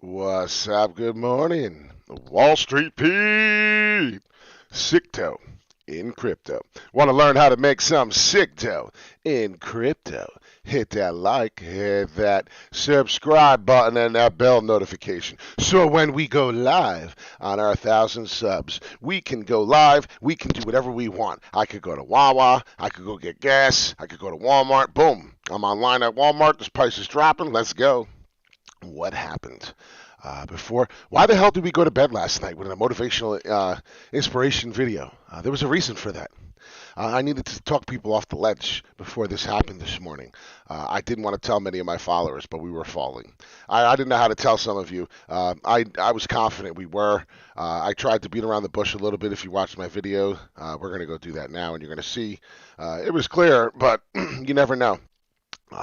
What's up? Good morning. Wall Street Pete. Sick dough in crypto. Want to learn how to make some sick dough in crypto? Hit that like, hit that subscribe button, and that bell notification. So when we go live on our 1,000 subs, we can go live. We can do whatever we want. I could go to Wawa. I could go get gas. I could go to Walmart. Boom. I'm online at Walmart. This price is dropping. Let's go. What happened before? Why the hell did we go to bed last night with a motivational inspiration video? There was a reason for that. I needed to talk people off the ledge before this happened this morning. I didn't want to tell many of my followers, but we were falling. I didn't know how to tell some of you. I was confident we were. I tried to beat around the bush a little bit. If you watched my video, we're going to go do that now, and you're going to see it was clear, but you never know.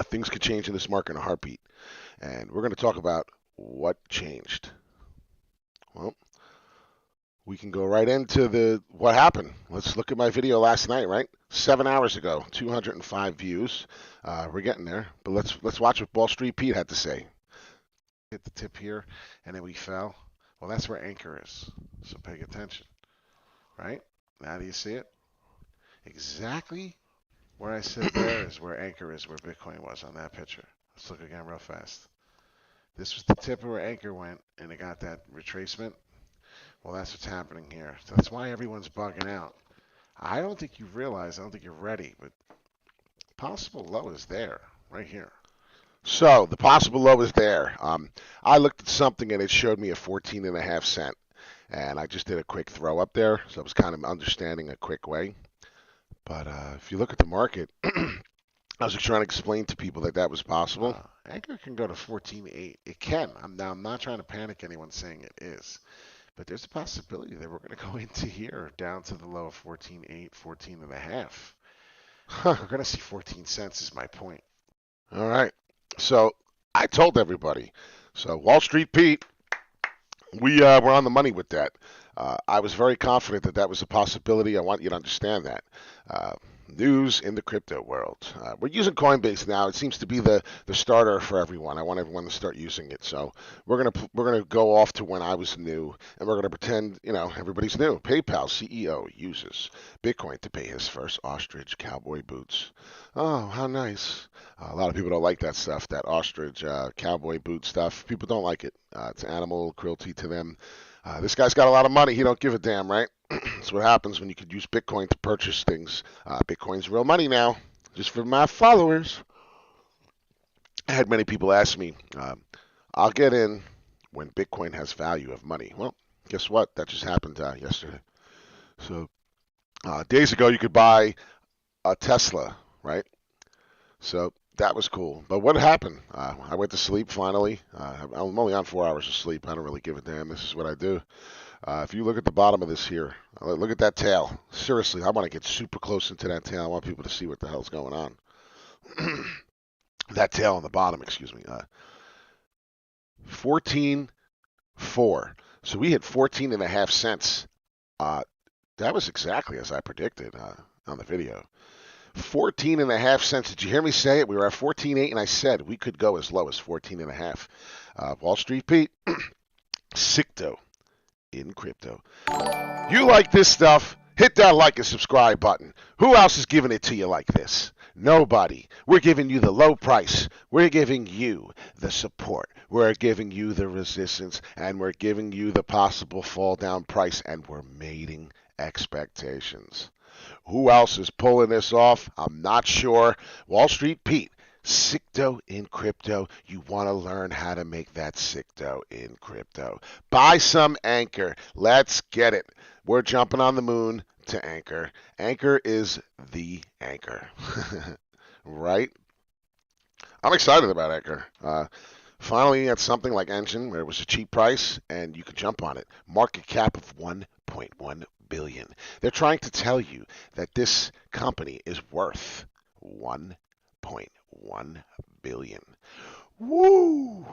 Things could change in this market in a heartbeat. And we're going to talk about what changed. Well, we can go right into the what happened. Let's look at my video last night, right? 7 hours ago, 205 views. We're getting there, but let's watch what Wall Street Pete had to say. Hit the tip here, and then we fell. Well, that's where Ankr is. So pay attention, right? Now do you see it? Exactly where I said there is where Ankr is, where Bitcoin was on that picture. Let's look again real fast. This was the tip of where Ankr went, and it got that retracement. Well, that's what's happening here. So that's why everyone's bugging out. I don't think you realize, I don't think you're ready, but possible low is there, right here. So the possible low is there. I looked at something, and it showed me a 14.5 cent. And I just did a quick throw up there, so I was kind of understanding a quick way. But if you look at the market, I was trying to explain to people that that was possible. Ankr can go to 14.8. It can. I'm not trying to panic anyone saying it is. But there's a possibility that we're going to go into here down to the low of 14.8, 14.5. We're going to see 14 cents is my point. All right. So I told everybody. So Wall Street Pete, we were on the money with that. I was very confident that that was a possibility. I want you to understand that. News in the crypto world. We're using Coinbase now. It seems to be the starter for everyone. I want everyone to start using it. So we're gonna go off to when I was new, and we're gonna pretend everybody's new. PayPal CEO uses Bitcoin to pay his first ostrich cowboy boots. Oh, how nice! A lot of people don't like that stuff. That ostrich cowboy boot stuff. People don't like it. It's animal cruelty to them. This guy's got a lot of money. He don't give a damn, right? That's what happens when you could use Bitcoin to purchase things. Bitcoin's real money now, just for my followers. I had many people ask me, I'll get in when Bitcoin has value of money. Well, guess what? That just happened yesterday. So days ago, you could buy a Tesla, right? So that was cool. But what happened? I went to sleep finally. I'm only on 4 hours of sleep. I don't really give a damn. This is what I do. If you look at the bottom of this here, look at that tail. Seriously, I want to get super close into that tail. I want people to see what the hell's going on. That tail on the bottom, excuse me. 14.4. So we hit 14.5 cents. That was exactly as I predicted on the video. 14.5 cents. Did you hear me say it? We were at 14.8, and I said we could go as low as 14.5. Wall Street Pete, Sicto in crypto. You like this stuff? Hit that like and subscribe button. Who else is giving it to you like this? Nobody. We're giving you the low price. We're giving you the support. We're giving you the resistance, and we're giving you the possible fall down price, and we're mating expectations. Who else is pulling this off? I'm not sure. Wall Street Pete, Sicto in crypto. You want to learn how to make that Sicto in crypto. Buy some Ankr. Let's get it. We're jumping on the moon to Ankr. Ankr is the anchor. Right? I'm excited about Ankr. Finally, at something like Engine, where it was a cheap price, and you could jump on it. Market cap of 1.1 billion. They're trying to tell you that this company is worth 1.1 billion. Woo!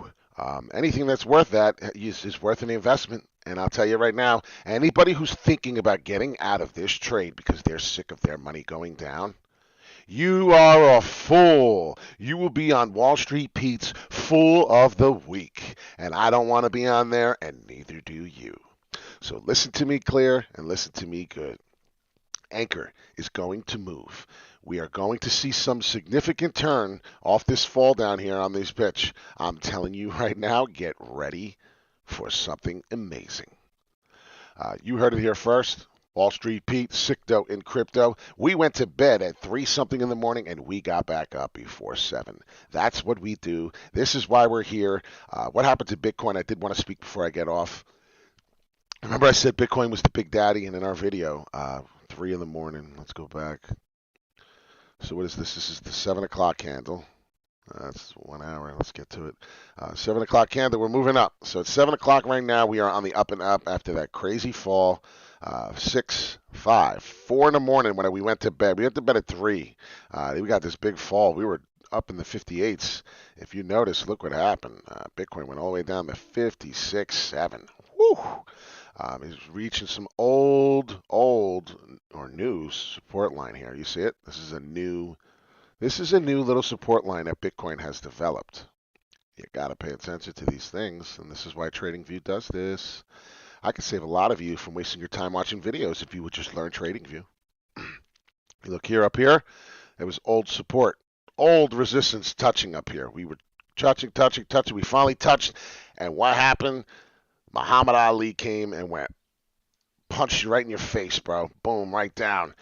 Anything that's worth that is worth an investment. And I'll tell you right now, anybody who's thinking about getting out of this trade because they're sick of their money going down, you are a fool. You will be on Wall Street Pete's fool of the week. And I don't want to be on there, and neither do you. So listen to me clear and listen to me good. Ankr is going to move. We are going to see some significant turn off this fall down here on this pitch. I'm telling you right now, get ready for something amazing. You heard it here first. Wall Street Pete, Sicto in crypto. We went to bed at 3 something in the morning and we got back up before 7. That's what we do. This is why we're here. What happened to Bitcoin? I did want to speak before I get off. Remember I said Bitcoin was the big daddy, and in our video, 3 in the morning. Let's go back. So what is this? This is the 7 o'clock candle. That's 1 hour. Let's get to it. 7 o'clock candle. We're moving up. So it's 7 o'clock right now. We are on the up and up after that crazy fall. 6, 5, 4 in the morning when we went to bed. We went to bed at 3. We got this big fall. We were up in the 58s. If you notice, look what happened. Bitcoin went all the way down to 56.7. Woo! He's reaching some old or new support line here. You see it? This is a new little support line that Bitcoin has developed. You got to pay attention to these things, and this is why TradingView does this. I could save a lot of you from wasting your time watching videos if you would just learn TradingView. You look here, up here, there was old support, old resistance touching up here. We were touching. We finally touched, and what happened? Muhammad Ali came and went, punched you right in your face, bro. Boom, right down.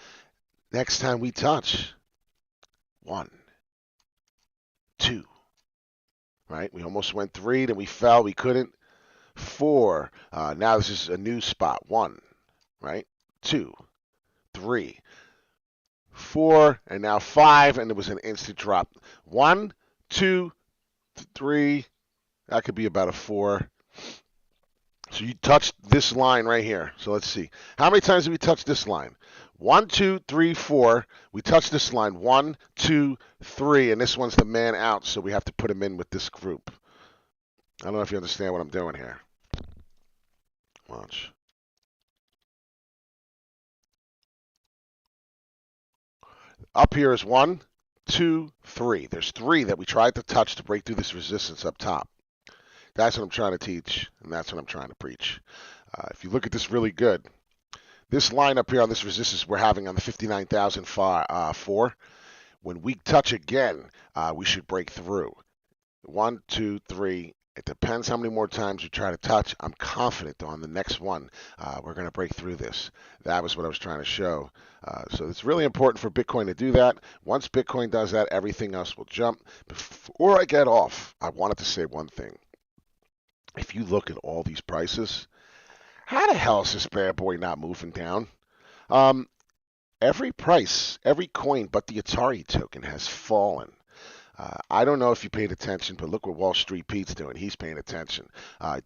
Next time we touch, 1, 2, right? We almost went 3, then we fell, we couldn't. 4, now this is a new spot. 1, right? 2, 3, 4, and now 5, and it was an instant drop. 1, 2, 3, that could be about a 4. So you touched this line right here. So let's see. How many times did we touch this line? 1, 2, 3, 4. We touched this line. 1, 2, 3. And this one's the man out, so we have to put him in with this group. I don't know if you understand what I'm doing here. Watch. Up here is 1, 2, 3. There's 3 that we tried to touch to break through this resistance up top. That's what I'm trying to teach, and that's what I'm trying to preach. If you look at this really good, this line up here on this resistance we're having on the 59,004, when we touch again, we should break through. 1, 2, 3. It depends how many more times you try to touch. I'm confident on the next one, we're going to break through this. That was what I was trying to show. So it's really important for Bitcoin to do that. Once Bitcoin does that, everything else will jump. Before I get off, I wanted to say one thing. If you look at all these prices, how the hell is this bad boy not moving down? Every price, every coin but the Atari token has fallen. I don't know if you paid attention, but look what Wall Street Pete's doing. He's paying attention.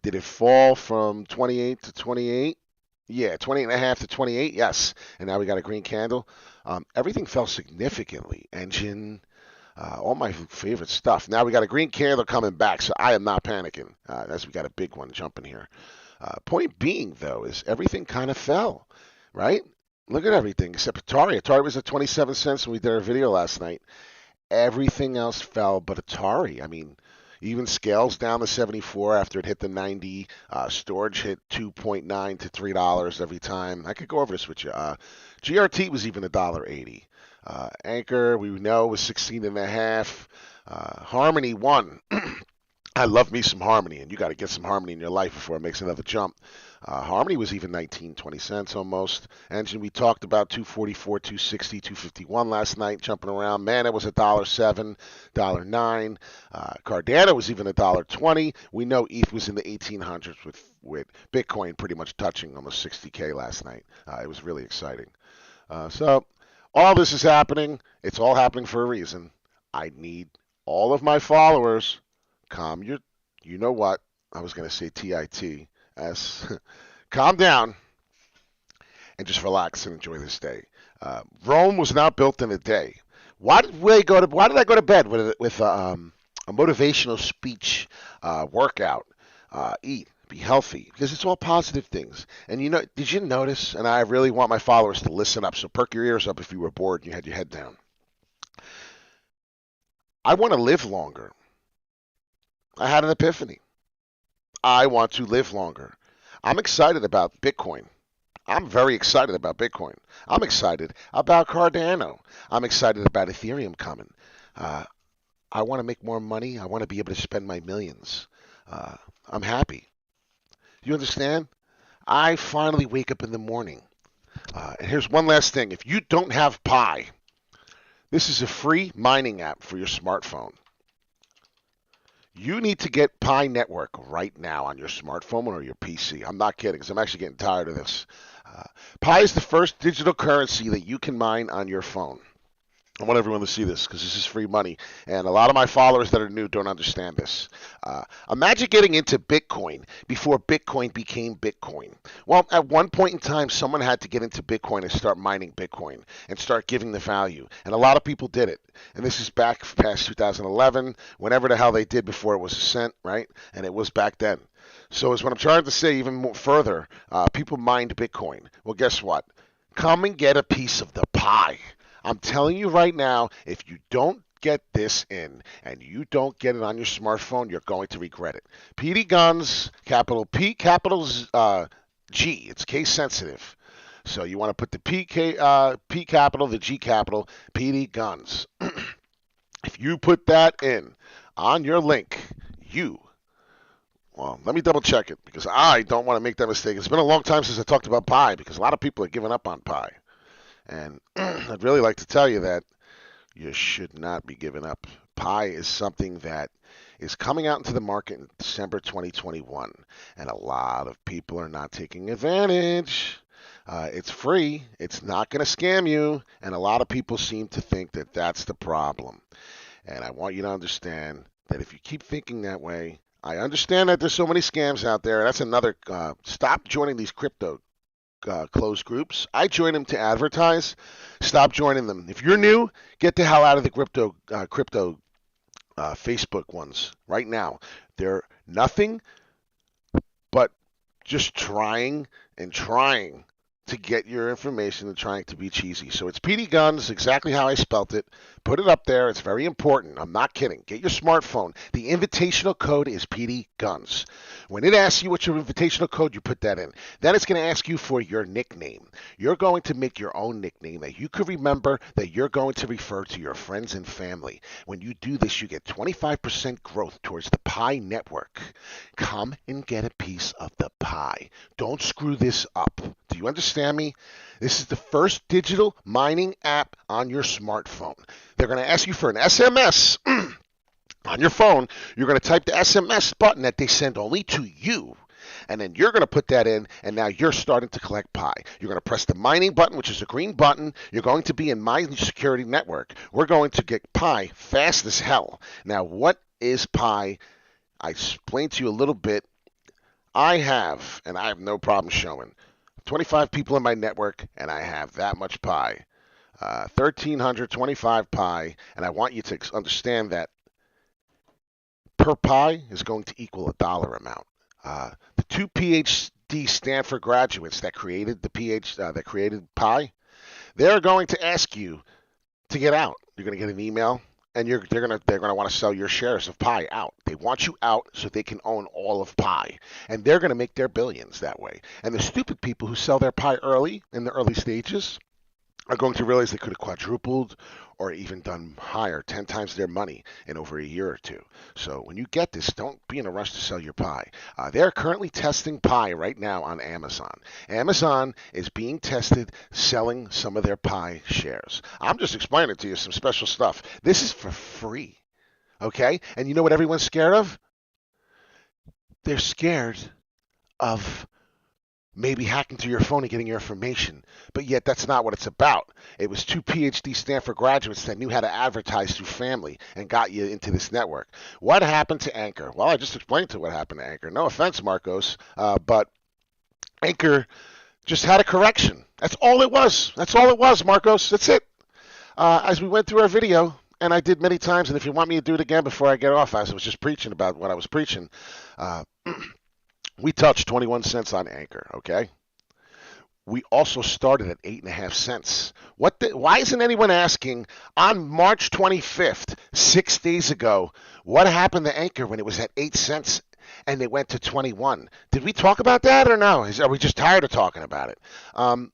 Did it fall from 28 to 28? Yeah, 28.5 to 28, yes. And now we got a green candle. Everything fell significantly. Engine, all my favorite stuff. Now we got a green candle coming back, so I am not panicking as we got a big one jumping here. Point being, though, is everything kind of fell, right? Look at everything except Atari. Atari was at 27 cents when we did our video last night. Everything else fell but Atari. I mean, even Scales down to 74 after it hit the 90. Storage hit 2.9 to $3 every time. I could go over this with you. GRT was even $1.80. Ankr, we know, was 16.5. Harmony won. I love me some Harmony, and you got to get some Harmony in your life before it makes another jump. Harmony was even 19, 20 cents almost. Engine, we talked about 244, 260, 251 last night, jumping around. Mana was $1.07, $1.09. Cardano was even $1.20. We know ETH was in the 1800s with Bitcoin pretty much touching almost 60K last night. It was really exciting. So all this is happening. It's all happening for a reason. I need all of my followers. Calm your, you know what? I was going to say TITS. Calm down and just relax and enjoy this day. Rome was not built in a day. Why did I go to bed with a motivational speech workout? Eat, be healthy, because it's all positive things. And you know, did you notice? And I really want my followers to listen up. So perk your ears up if you were bored and you had your head down. I want to live longer. I had an epiphany. I want to live longer. I'm excited about Bitcoin. I'm very excited about Bitcoin. I'm excited about Cardano. I'm excited about Ethereum coming. Uh, I want to make more money. I want to be able to spend my millions. Uh, I'm happy. You understand? I finally wake up in the morning. And here's one last thing. If you don't have Pi, this is a free mining app for your smartphone. You need to get Pi Network right now on your smartphone or your PC. I'm not kidding, because I'm actually getting tired of this. Pi is the first digital currency that you can mine on your phone. I want everyone to see this because this is free money. And a lot of my followers that are new don't understand this. Imagine getting into Bitcoin before Bitcoin became Bitcoin. Well, at one point in time, someone had to get into Bitcoin and start mining Bitcoin and start giving the value. And a lot of people did it. And this is back past 2011, whenever the hell they did before it was a cent, right? And it was back then. So is what I'm trying to say even more further. People mined Bitcoin. Well, guess what? Come and get a piece of the pie. I'm telling you right now, if you don't get this in and you don't get it on your smartphone, you're going to regret it. PD Guns, capital P, capital G. It's case sensitive. So you want to put the P capital, the G capital, PD Guns. If you put that in on your link, well, let me double check it because I don't want to make that mistake. It's been a long time since I talked about Pi because a lot of people are giving up on Pi. And I'd really like to tell you that you should not be giving up. Pi is something that is coming out into the market in December 2021, and a lot of people are not taking advantage. It's free. It's not going to scam you, and a lot of people seem to think that that's the problem. And I want you to understand that if you keep thinking that way, I understand that there's so many scams out there. That's another. Stop joining these crypto closed groups. I join them to advertise. Stop joining them. If you're new, get the hell out of the crypto Facebook ones right now. They're nothing but just trying to get your information and trying to be cheesy. So it's PD Guns, exactly how I spelt it. Put it up there. It's very important. I'm not kidding. Get your smartphone. The invitational code is PD Guns. When it asks you what's your invitational code, you put that in. Then it's going to ask you for your nickname. You're going to make your own nickname that you could remember that you're going to refer to your friends and family. When you do this, you get 25% growth towards the Pi network. Come and get a piece of the pie. Don't screw this up. Do you understand me? This is the first digital mining app on your smartphone. They're going to ask you for an SMS on your phone. You're going to type the SMS button that they send only to you. And then you're going to put that in, and now you're starting to collect Pi. You're going to press the mining button, which is a green button. You're going to be in my security network. We're going to get Pi fast as hell. Now, what is Pi? I explained to you a little bit. I have no problem showing 25 people in my network, and I have that much Pi. 1,325 Pi, and I want you to understand that per Pi is going to equal $1 amount. The two PhD Stanford graduates that created that created Pi, they're going to ask you to get out. You're going to get an email, and they're going to want to sell your shares of Pi out. They want you out so they can own all of Pi, and they're going to make their billions that way. And the stupid people who sell their Pi early in the early stages are going to realize they could have quadrupled or even done higher, 10 times their money in over a year or two. So when you get this, don't be in a rush to sell your Pi. They're currently testing Pi right now on Amazon. Amazon is being tested selling some of their Pi shares. I'm just explaining to you some special stuff. This is for free, okay? And you know what everyone's scared of? They're scared of maybe hacking through your phone and getting your information. But yet that's not what it's about. It was two PhD Stanford graduates that knew how to advertise through family and got you into this network. What happened to Ankr? Well, I just explained to what happened to Ankr. No offense, Marcos, but Ankr just had a correction. That's all it was. That's all it was, Marcos. That's it. As we went through our video, and I did many times, and if you want me to do it again before I get off, as I was just preaching about what I was preaching, we touched 21 cents on Ankr, okay? we also started at 8.5 cents. Why isn't anyone asking on March 25th, 6 days ago, what happened to Ankr when it was at 8 cents and it went to 21? Did we talk about that or no? Are we just tired of talking about it? Um,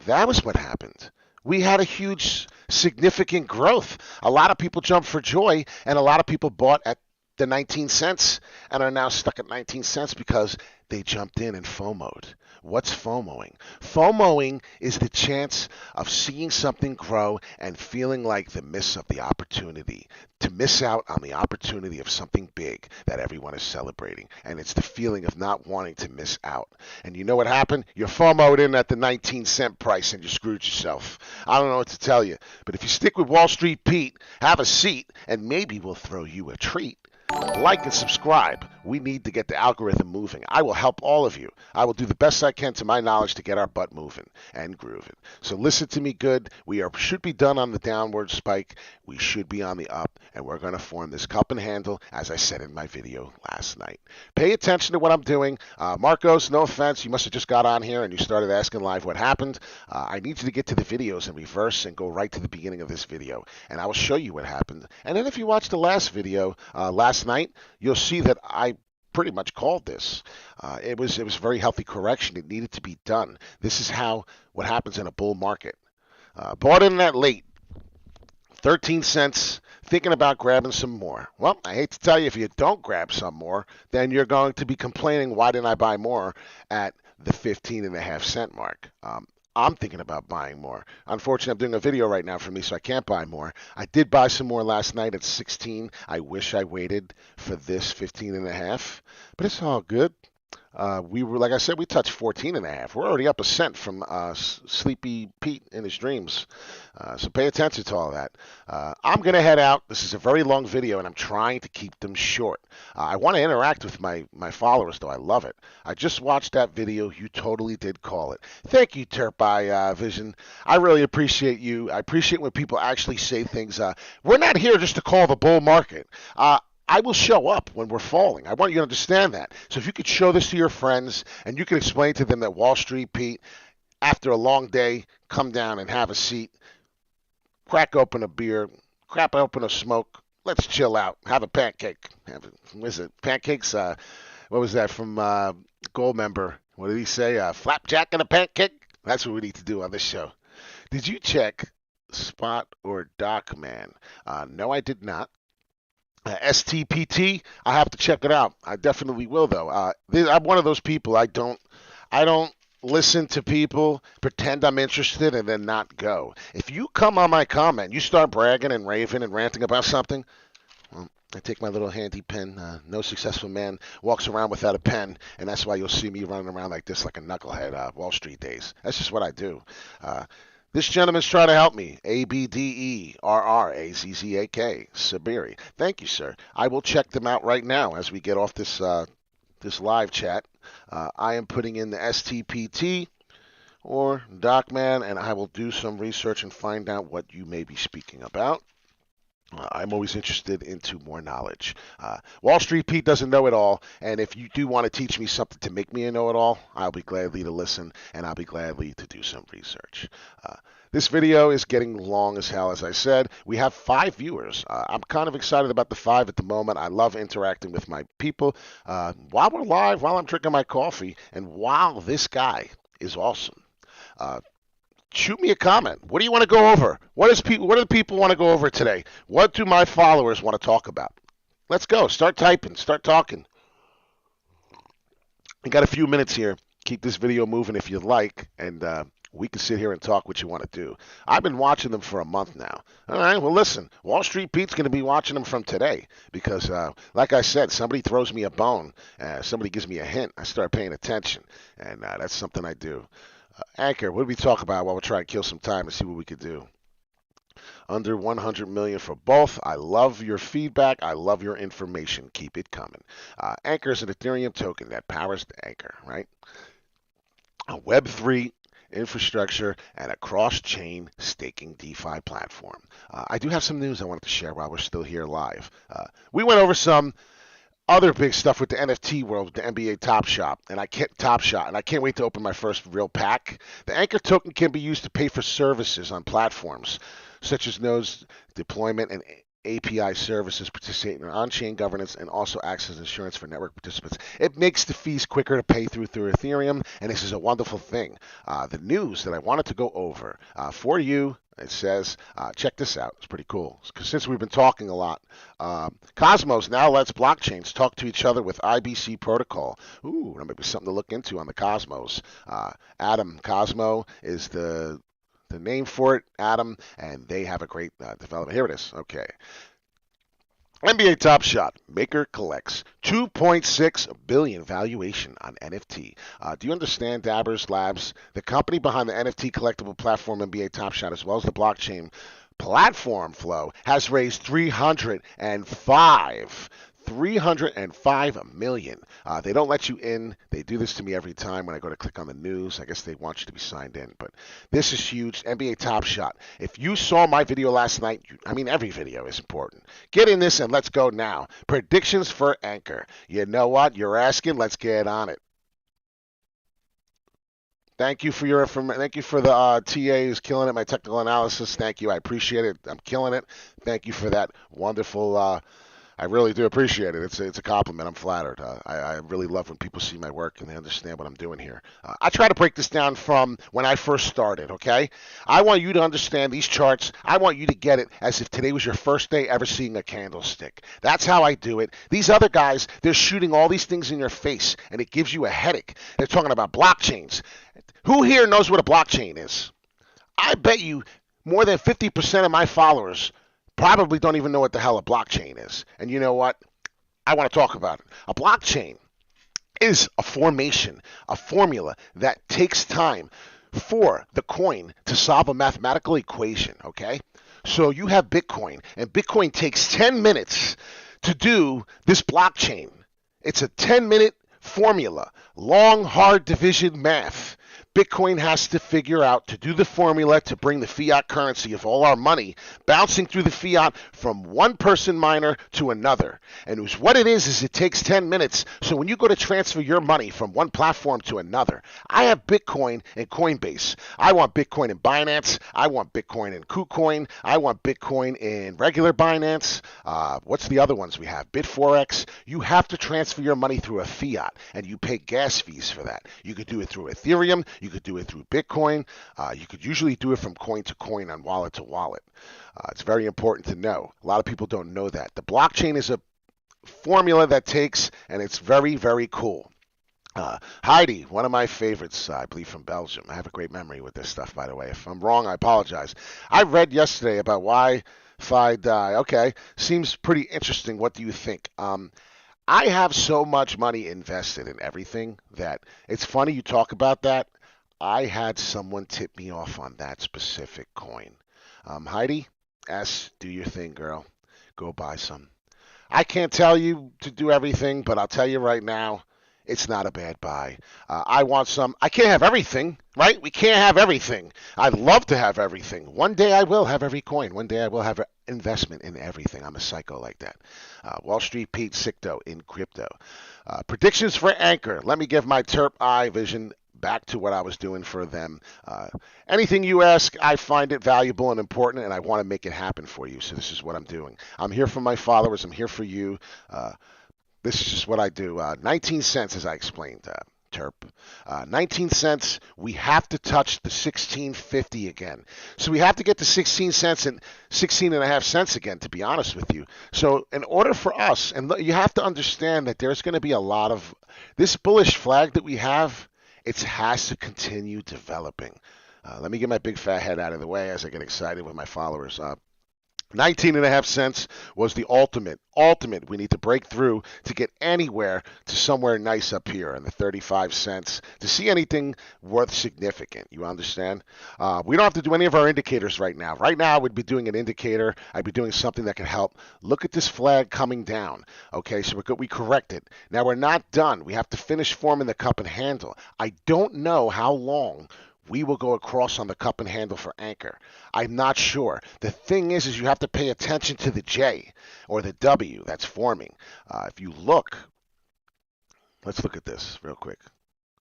that was what happened. We had a huge, significant growth. A lot of people jumped for joy, and a lot of people bought at the 19 cents and are now stuck at 19 cents because they jumped in and FOMO'd. What's FOMOing? FOMOing is the chance of seeing something grow and feeling like the miss of the opportunity, to miss out on the opportunity of something big that everyone is celebrating. And it's the feeling of not wanting to miss out. And you know what happened? You're FOMO'd in at the 19-cent price and you screwed yourself. I don't know what to tell you. But if you stick with Wall Street Pete, have a seat, and maybe we'll throw you a treat. Like and subscribe. We need to get the algorithm moving. I will help all of you. I will do the best I can to my knowledge to get our butt moving and grooving. So listen to me good. Should be done on the downward spike. We should be on the up, and we're going to form this cup and handle, as I said in my video last night. Pay attention to what I'm doing. Marcos, no offense. You must have just got on here and you started asking live what happened. I need you to get to the videos in reverse and go right to the beginning of this video, and I will show you what happened. And then if you watch the last video, last night, you'll see that I pretty much called this. It was very healthy correction. It needed to be done. This is what happens in a bull market. Bought in that late, 13 cents, thinking about grabbing some more. Well, I hate to tell you, if you don't grab some more, then you're going to be complaining, why didn't I buy more at the 15.5 cent mark? I'm thinking about buying more. Unfortunately, I'm doing a video right now for me, so I can't buy more. I did buy some more last night at 16. I wish I waited for this 15.5, but it's all good. We were, like I said, we touched 14.5. We're already up a cent from Sleepy Pete in his dreams. So pay attention to all that. I'm going to head out. This is a very long video, and I'm trying to keep them short. I want to interact with my followers, though. I love it. I just watched that video. You totally did call it. Thank you, Terpai Vision. I really appreciate you. I appreciate when people actually say things. We're not here just to call the bull market. I will show up when we're falling. I want you to understand that. So if you could show this to your friends and you can explain to them that Wall Street Pete, after a long day, come down and have a seat, crack open a beer, crack open a smoke, let's chill out, have a pancake. What is it? Pancakes? What was that from Goldmember? What did he say? Flapjack and a pancake? That's what we need to do on this show. Did you check Spot or Doc Man? No, I did not. STPT, I have to check it out. I definitely will, though. I'm one of those people. I don't listen to people, pretend I'm interested, and then not go. If you come on my comment, you start bragging and raving and ranting about something, well, I take my little handy pen. No successful man walks around without a pen, and that's why you'll see me running around like this, like a knucklehead. Wall Street days. That's just what I do. This gentleman's trying to help me. ABDERRAZZAK, Sabiri. Thank you, sir. I will check them out right now as we get off this live chat. I am putting in the STPT or DocMan, and I will do some research and find out what you may be speaking about. I'm always interested into more knowledge. Wall Street Pete doesn't know it all, and if you do want to teach me something to make me a know-it-all, I'll be gladly to listen, and I'll be gladly to do some research. This video is getting long as hell, as I said. We have 5 viewers. I'm kind of excited about the 5 at the moment. I love interacting with my people while we're live, while I'm drinking my coffee, and while this guy is awesome. Shoot me a comment. What do you want to go over? What do the people want to go over today? What do my followers want to talk about? Let's go. Start typing. Start talking. We got a few minutes here. Keep this video moving if you'd like, and we can sit here and talk what you want to do. I've been watching them for a month now. All right, well, listen, Wall Street Pete's going to be watching them from today because, like I said, somebody throws me a bone, somebody gives me a hint, I start paying attention, and that's something I do. Ankr, what do we talk about while we're trying to kill some time and see what we could do? Under 100 million for both. I love your feedback. I love your information. Keep it coming. Ankr is an Ethereum token that powers the Ankr, right? A Web3 infrastructure and a cross-chain staking DeFi platform. I do have some news I wanted to share while we're still here live. We went over some Other big stuff with the NFT world, with the NBA Top Shot, Top Shot, and I can't wait to open my first real pack. The Ankr token can be used to pay for services on platforms such as nodes deployment and API services, participating in on-chain governance, and also acts as insurance for network participants. It makes the fees quicker to pay through Ethereum, and this is a wonderful thing. The news that I wanted to go over for you. It says, check this out. It's pretty cool. Since we've been talking a lot, Cosmos now lets blockchains talk to each other with IBC protocol. Ooh, that might be something to look into on the Cosmos. Atom Cosmo is the name for it, Atom, and they have a great development. Here it is. Okay. NBA Top Shot Maker collects 2.6 billion valuation on NFT. Do you understand Dabbers Labs, the company behind the NFT collectible platform NBA Top Shot, as well as the blockchain platform Flow, has raised 305 million. They don't let you in. They do this to me every time when I go to click on the news. I guess they want you to be signed in, but this is huge. NBA Top Shot. If you saw my video last night, every video is important. Get in this and let's go now. Predictions for Ankr. You know what? You're asking. Let's get on it. Thank you for the TA who's killing it. My technical analysis. Thank you. I appreciate it. I'm killing it. Thank you for that wonderful. I really do appreciate it. It's a compliment. I'm flattered. I really love when people see my work and they understand what I'm doing here. I try to break this down from when I first started, okay? I want you to understand these charts. I want you to get it as if today was your first day ever seeing a candlestick. That's how I do it. These other guys, they're shooting all these things in your face, and it gives you a headache. They're talking about blockchains. Who here knows what a blockchain is? I bet you more than 50% of my followers probably don't even know what the hell a blockchain is. And you know what? I want to talk about it. A blockchain is a formation, a formula that takes time for the coin to solve a mathematical equation, okay? So you have Bitcoin, and Bitcoin takes 10 minutes to do this blockchain. It's a 10-minute formula, long, hard division math. Bitcoin has to figure out to do the formula to bring the fiat currency of all our money bouncing through the fiat from one person miner to another. And what it is it takes 10 minutes. So when you go to transfer your money from one platform to another, I have Bitcoin in Coinbase. I want Bitcoin in Binance. I want Bitcoin in KuCoin. I want Bitcoin in regular Binance. What's the other ones we have? Bitforex. You have to transfer your money through a fiat, and you pay gas fees for that. You could do it through Ethereum. You could do it through Bitcoin. You could usually do it from coin to coin and wallet to wallet. It's very important to know. A lot of people don't know that. The blockchain is a formula that takes, and it's very, very cool. Heidi, one of my favorites, I believe from Belgium. I have a great memory with this stuff, by the way. If I'm wrong, I apologize. I read yesterday about why Fi die. Okay, seems pretty interesting. What do you think? I have so much money invested in everything that it's funny you talk about that. I had someone tip me off on that specific coin. Heidi, S, do your thing, girl. Go buy some. I can't tell you to do everything, but I'll tell you right now, it's not a bad buy. I want some. I can't have everything, right? We can't have everything. I'd love to have everything. One day I will have every coin. One day I will have investment in everything. I'm a psycho like that. Wall Street Pete Sicto in crypto. Predictions for Ankr. Let me give my Terp eye vision back to what I was doing for them. Anything you ask, I find it valuable and important, and I want to make it happen for you. So this is what I'm doing. I'm here for my followers. I'm here for you. This is just what I do. 19 cents, as I explained, Terp. 19 cents, we have to touch the 16.50 again. So we have to get to 16 cents and 16 and a half cents again, to be honest with you. So in order for us, and you have to understand that there's going to be a lot of, this bullish flag that we have, it has to continue developing. Let me get my big fat head out of the way as I get excited with my followers. 19 and a half cents was the ultimate. We need to break through to get anywhere to somewhere nice up here in the 35 cents to see anything worth significant. You understand? We don't have to do any of our indicators right now. Right now, I would be doing an indicator. I'd be doing something that can help. Look at this flag coming down. Okay, so we corrected. Now, we're not done. We have to finish forming the cup and handle. I don't know how long we will go across on the cup and handle for Ankr. I'm not sure. The thing is you have to pay attention to the J or the W that's forming. If you look, let's look at this real quick.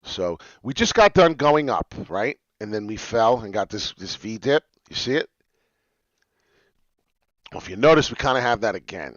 So we just got done going up, right? And then we fell and got this V dip. You see it? Well, if you notice, we kind of have that again.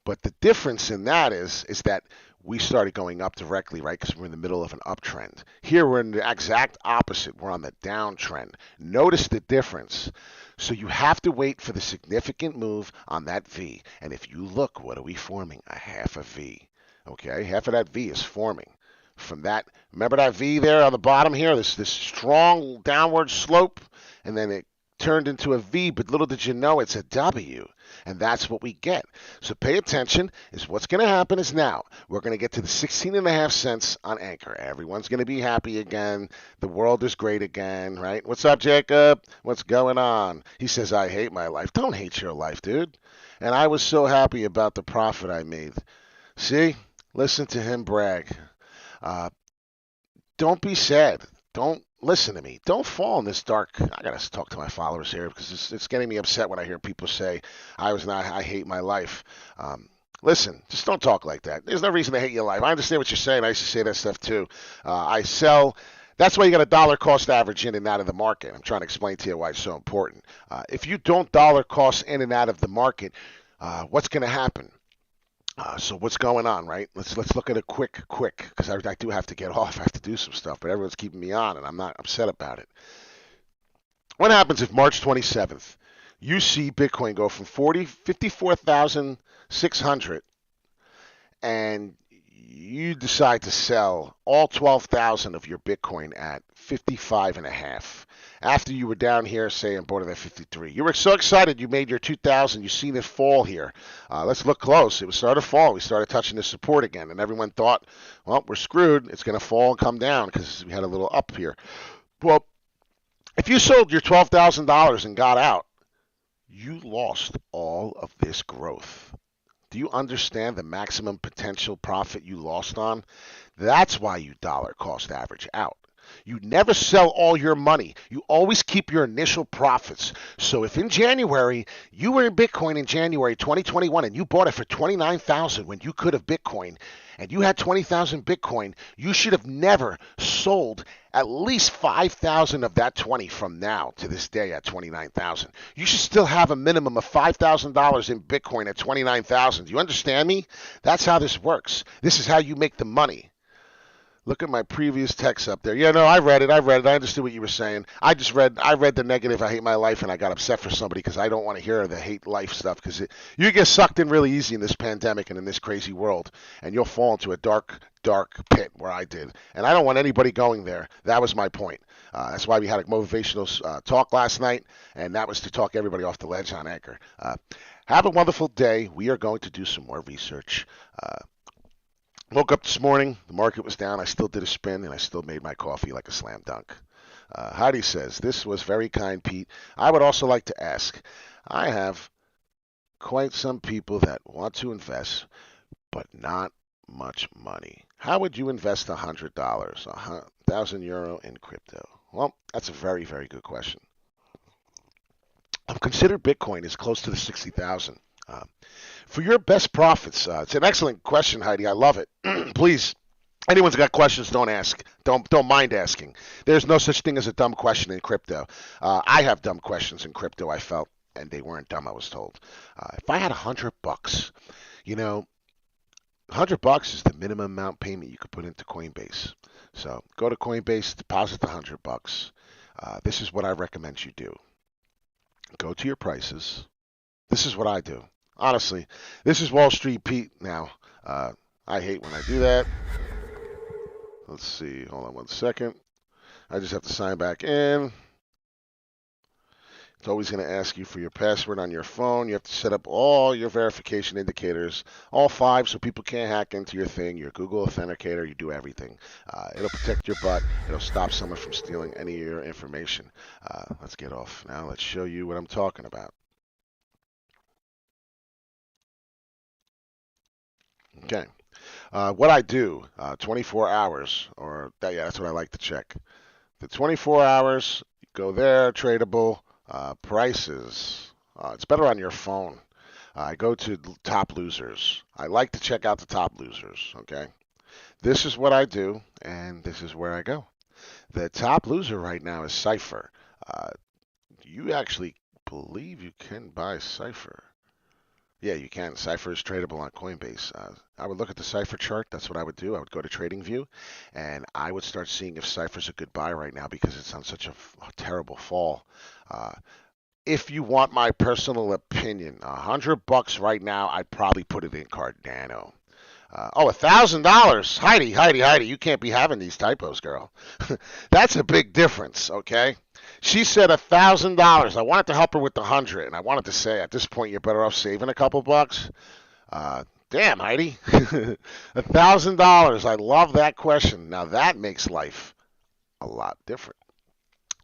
But the difference in that is that we started going up directly, right? Because we're in the middle of an uptrend. Here we're in the exact opposite. We're on the downtrend. Notice the difference. So you have to wait for the significant move on that V. And if you look, what are we forming? A half a V. Okay, half of that V is forming. From that, remember that V there on the bottom here? This strong downward slope, and then it turned into a V, but little did you know it's a W. And that's what we get. So pay attention. Is what's going to happen is now we're going to get to the 16.5 cents on Ankr. Everyone's going to be happy again. The world is great again, right? What's up, Jacob? What's going on? He says, I hate my life. Don't hate your life, dude. And I was so happy about the profit I made. See? Listen to him brag. Don't be sad. Don't listen to me. Don't fall in this dark. I gotta talk to my followers here because it's getting me upset when I hear people say I hate my life. Listen, just don't talk like that. There's no reason to hate your life. I understand what you're saying. I used to say that stuff too. I sell. That's why you got a dollar cost average in and out of the market. I'm trying to explain to you why it's so important. If you don't dollar cost in and out of the market, what's going to happen? So what's going on, right? Let's look at it quick, because I do have to get off. I have to do some stuff, but everyone's keeping me on, and I'm not upset about it. What happens if March 27th you see Bitcoin go from 54,600 and you decide to sell all 12,000 of your Bitcoin at 55 and a half? After you were down here, say, and bought it at 53. You were so excited you made your 2,000. You seen it fall here. Let's look close. It was started to fall. We started touching the support again, and everyone thought, well, we're screwed. It's going to fall and come down because we had a little up here. Well, if you sold your $12,000 and got out, you lost all of this growth. Do you understand the maximum potential profit you lost on? That's why you dollar cost average out. You never sell all your money. You always keep your initial profits. So if in January, you were in Bitcoin in January 2021 and you bought it for 29,000 when you could have Bitcoin, and you had 20,000 Bitcoin, you should have never sold at least 5,000 of that 20 from now to this day at 29,000. You should still have a minimum of $5,000 in Bitcoin at 29,000. Do you understand me? That's how this works. This is how you make the money. Look at my previous text up there. Yeah, no, I read it. I understood what you were saying. I read the negative, I hate my life, and I got upset for somebody because I don't want to hear the hate life stuff because you get sucked in really easy in this pandemic and in this crazy world, and you'll fall into a dark pit where I did. And I don't want anybody going there. That was my point. That's why we had a motivational talk last night, and that was to talk everybody off the ledge on Ankr. Have a wonderful day. We are going to do some more research. Woke up this morning, the market was down. I still did a spin, and I still made my coffee like a slam dunk. Heidi says, this was very kind, Pete. I would also like to ask, I have quite some people that want to invest, but not much money. How would you invest $100, 1,000 euro in crypto? Well, that's a very, very good question. I've considered Bitcoin is close to the 60,000. For your best profits, it's an excellent question, Heidi. I love it. Please, anyone's got questions, don't ask. Don't mind asking. There's no such thing as a dumb question in crypto. I have dumb questions in crypto, I felt, and they weren't dumb, I was told. If I had $100, you know, $100 is the minimum amount payment you could put into Coinbase. So go to Coinbase, deposit the $100. This is what I recommend you do. Go to your prices. This is what I do. Honestly, this is Wall Street Pete now. I hate when I do that. Let's see. Hold on one second. I just have to sign back in. It's always going to ask you for your password on your phone. You have to set up all your verification indicators, all 5, so people can't hack into your thing. Your Google Authenticator, you do everything. It'll protect your butt. It'll stop someone from stealing any of your information. Let's get off now. Let's show you what I'm talking about. Okay. What I do, 24 hours, or yeah, that's what I like to check. The 24 hours, go there, tradable, prices. It's better on your phone. I go to top losers. I like to check out the top losers, okay? This is what I do, and this is where I go. The top loser right now is Cypher. Uh, you actually believe you can buy Cypher? Yeah, you can. Cypher is tradable on Coinbase. I would look at the Cypher chart. That's what I would do. I would go to TradingView, and I would start seeing if Cypher's a good buy right now because it's on such a terrible fall. Uh, if you want my personal opinion, $100 right now, I'd probably put it in Cardano. $1,000. Heidi, you can't be having these typos, girl. That's a big difference, okay? She said $1,000. I wanted to help her with the 100, and I wanted to say at this point you're better off saving a couple bucks. Damn, Heidi. $1,000. I love that question. Now that makes life a lot different.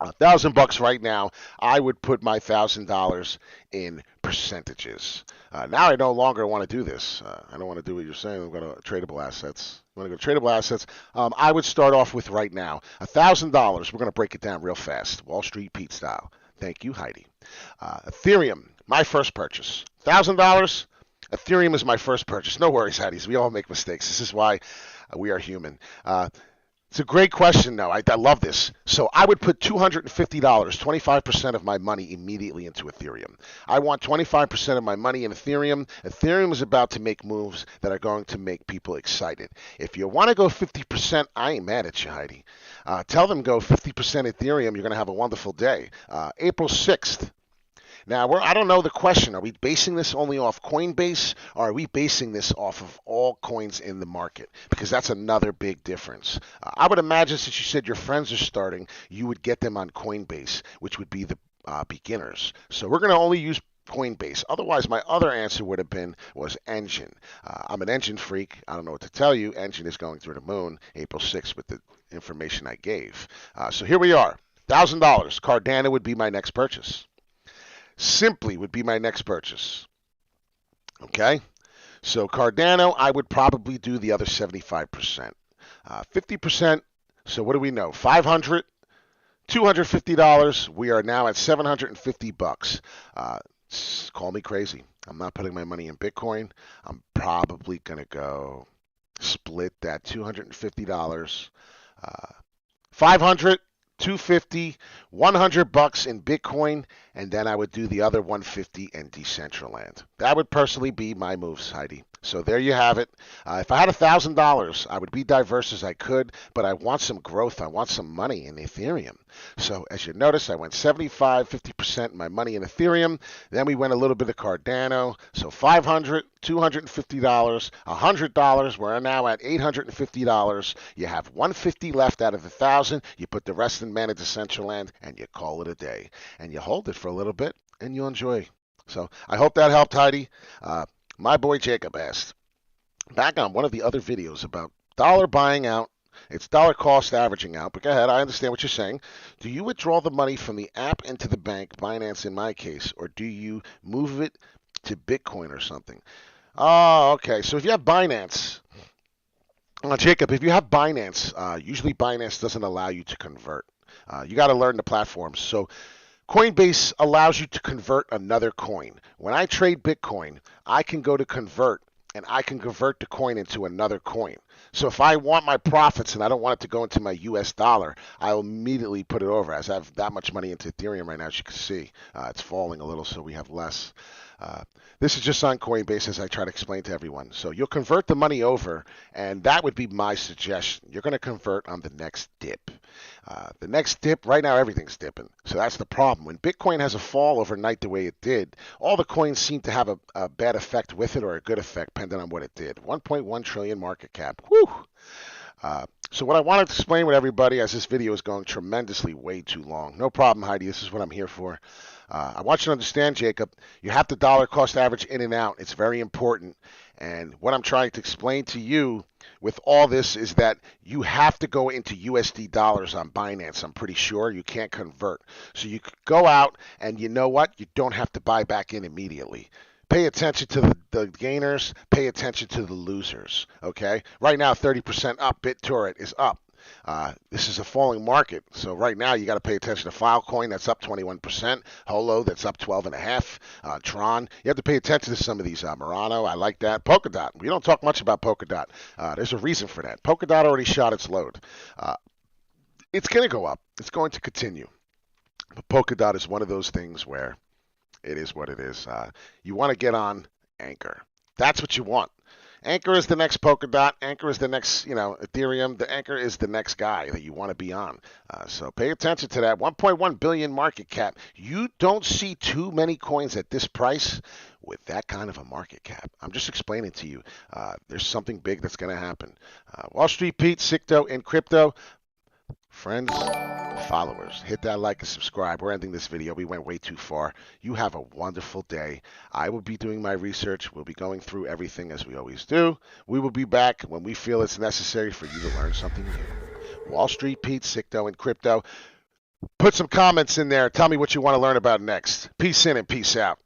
$1,000 right now, I would put my $1,000 in percentages. Now I no longer want to do this. I don't want to do what you're saying. I'm going to tradable assets. I'm going to go tradable assets. I would start off with right now $1,000. We're going to break it down real fast, Wall Street Pete style. Thank you, Heidi. Ethereum, my first purchase. $1,000. Ethereum is my first purchase. No worries, Heidi. We all make mistakes. This is why we are human. It's a great question, though. I love this. So I would put $250, 25% of my money immediately into Ethereum. I want 25% of my money in Ethereum. Ethereum is about to make moves that are going to make people excited. If you want to go 50%, I ain't mad at you, Heidi. Tell them go 50% Ethereum. You're going to have a wonderful day. April 6th. Now, I don't know the question. Are we basing this only off Coinbase, or are we basing this off of all coins in the market? Because that's another big difference. I would imagine since you said your friends are starting, you would get them on Coinbase, which would be the beginners. So we're going to only use Coinbase. Otherwise, my other answer would have been was Engine. I'm an Engine freak. I don't know what to tell you. Engine is going through the moon April 6th with the information I gave. So here we are. $1,000. Cardano would be my next purchase. Simply would be my next purchase. Okay? So Cardano, I would probably do the other 75%. 50%, so what do we know? $500, $250. We are now at $750. Call me crazy. I'm not putting my money in Bitcoin. I'm probably going to go split that $250. 500, 250, $100 in Bitcoin, and then I would do the other 150 in Decentraland. That would personally be my moves, Heidi. So there you have it. If I had $1,000, I would be diverse as I could, but I want some growth. I want some money in Ethereum. So as you notice, I went 75, 50% of my money in Ethereum. Then we went a little bit of Cardano. So $500, $250, $100. We're now at $850. You have $150 left out of the 1,000. You put the rest in Mana Decentraland, and you call it a day. And you hold it for a little bit, and you enjoy. So I hope that helped, Heidi. My boy Jacob asked, back on one of the other videos about dollar buying out, it's dollar cost averaging out, but go ahead, I understand what you're saying. Do you withdraw the money from the app into the bank, Binance in my case, or do you move it to Bitcoin or something? Oh, okay. So if you have Binance, Jacob, if you have Binance, usually Binance doesn't allow you to convert. You got to learn the platforms. So Coinbase allows you to convert another coin. When I trade Bitcoin, I can go to convert, and I can convert the coin into another coin. So if I want my profits and I don't want it to go into my US dollar, I'll immediately put it over. As I have that much money into Ethereum right now, as you can see, it's falling a little, so we have less. This is just on Coinbase as I try to explain to everyone. So you'll convert the money over, and that would be my suggestion. You're going to convert on the next dip. The next dip, right now everything's dipping. So that's the problem. When Bitcoin has a fall overnight the way it did, all the coins seem to have a bad effect with it or a good effect, depending on what it did. 1.1 trillion market cap. Whew! So what I wanted to explain with everybody, as this video is going tremendously way too long. No problem, Heidi. This is what I'm here for. I want you to understand, Jacob, you have to dollar cost average in and out. It's very important. And what I'm trying to explain to you with all this is that you have to go into USD dollars on Binance. I'm pretty sure you can't convert. So you could go out, and you know what? You don't have to buy back in immediately. Pay attention to the gainers. Pay attention to the losers, okay? Right now, 30% up. BitTorrent is up. This is a falling market, so right now you got to pay attention to Filecoin, that's up 21%, Holo, that's up 12.5%, Tron. You have to pay attention to some of these. Murano, I like that. Polkadot, we don't talk much about Polkadot. There's a reason for that. Polkadot already shot its load. It's going to go up. It's going to continue. But Polkadot is one of those things where it is what it is. You want to get on Ankr. That's what you want. Ankr is the next Polkadot. Ankr is the next, Ethereum. The Ankr is the next guy that you want to be on. So pay attention to that. 1.1 billion market cap. You don't see too many coins at this price with that kind of a market cap. I'm just explaining to you. There's something big that's going to happen. Wall Street Pete, Sicto, in crypto. Friends, followers, hit that like and subscribe. We're ending this video. We went way too far. You have a wonderful day. I will be doing my research. We'll be going through everything as we always do. We will be back when we feel it's necessary for you to learn something new. Wall Street Pete, Sicto, and crypto. Put some comments in there. Tell me what you want to learn about next. Peace in and peace out.